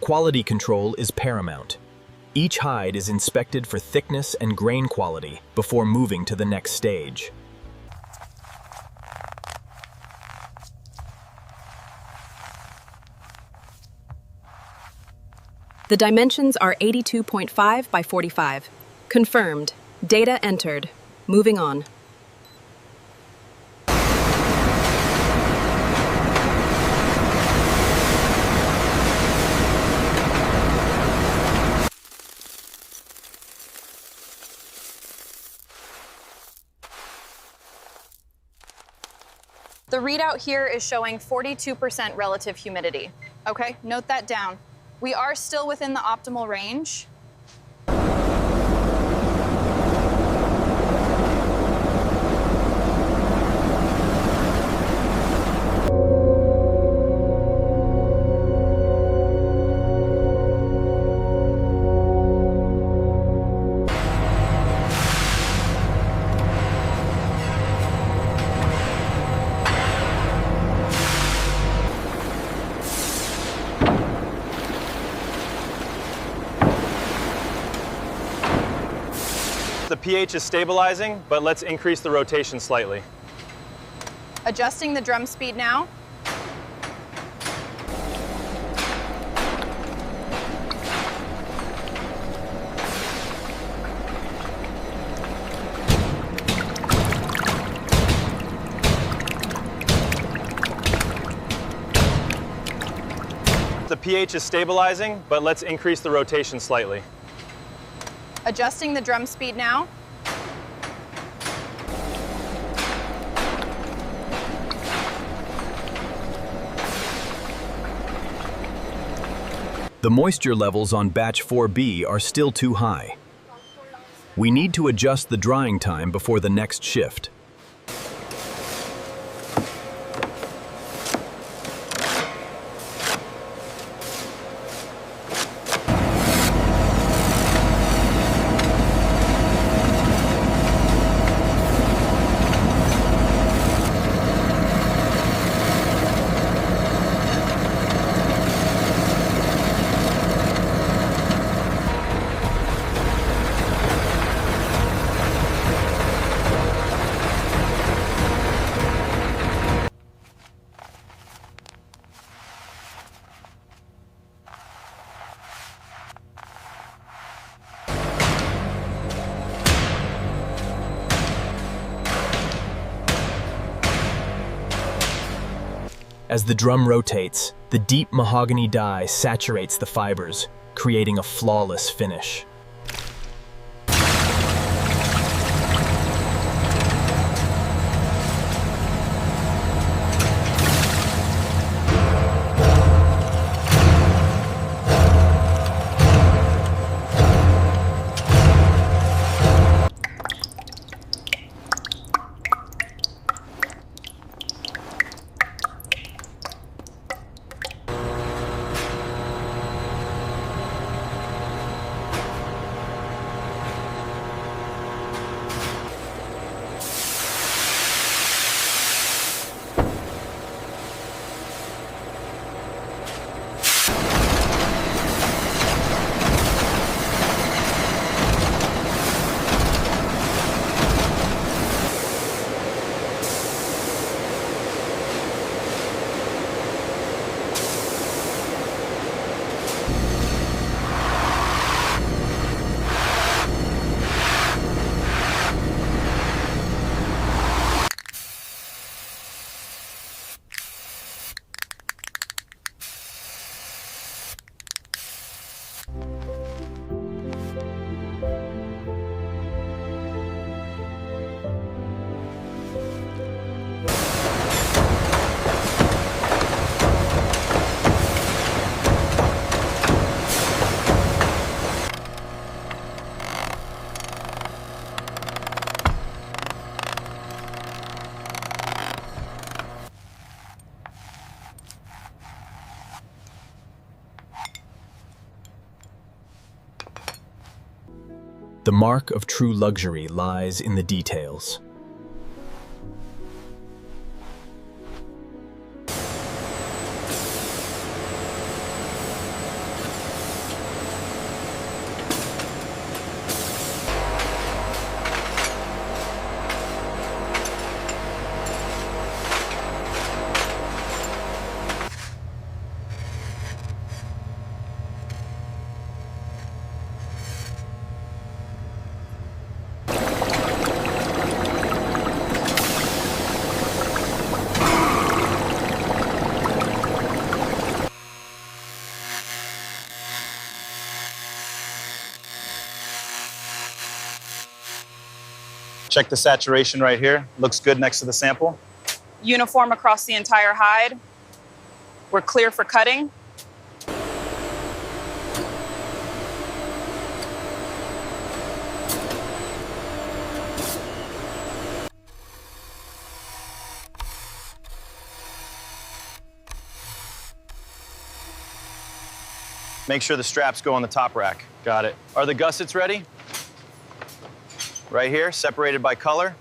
Quality control is paramount. Each hide is inspected for thickness and grain quality before moving to the next stage. The dimensions are 82.5 by 45. Confirmed. Data entered. Moving on. The readout here is showing 42% relative humidity. Okay, note that down. We are still within the optimal range. The pH is stabilizing, but let's increase the rotation slightly. Adjusting the drum speed now. The pH is stabilizing, but let's increase the rotation slightly. Adjusting the drum speed now. The moisture levels on batch 4B are still too high. We need to adjust the drying time before the next shift. As the drum rotates, the deep mahogany dye saturates the fibers, creating a flawless finish. The mark of true luxury lies in the details. Check the saturation right here. Looks good next to the sample. Uniform across the entire hide. We're clear for cutting. Make sure the straps go on the top rack. Got it. Are the gussets ready? Right here, separated by color.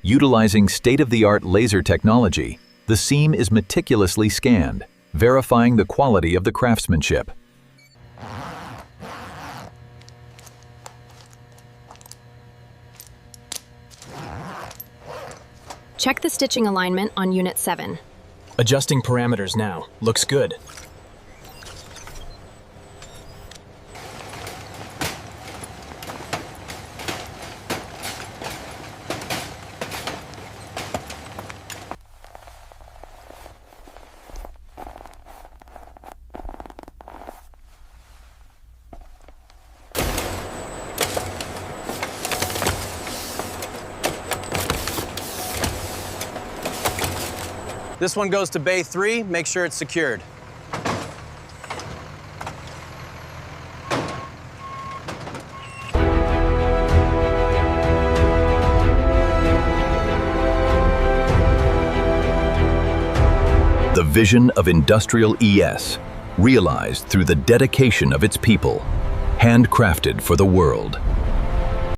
Utilizing state-of-the-art laser technology, the seam is meticulously scanned, verifying the quality of the craftsmanship. Check the stitching alignment on Unit 7. Adjusting parameters now. Looks good. This one goes to bay 3. Make sure it's secured. The vision of industrial ES, realized through the dedication of its people, handcrafted for the world.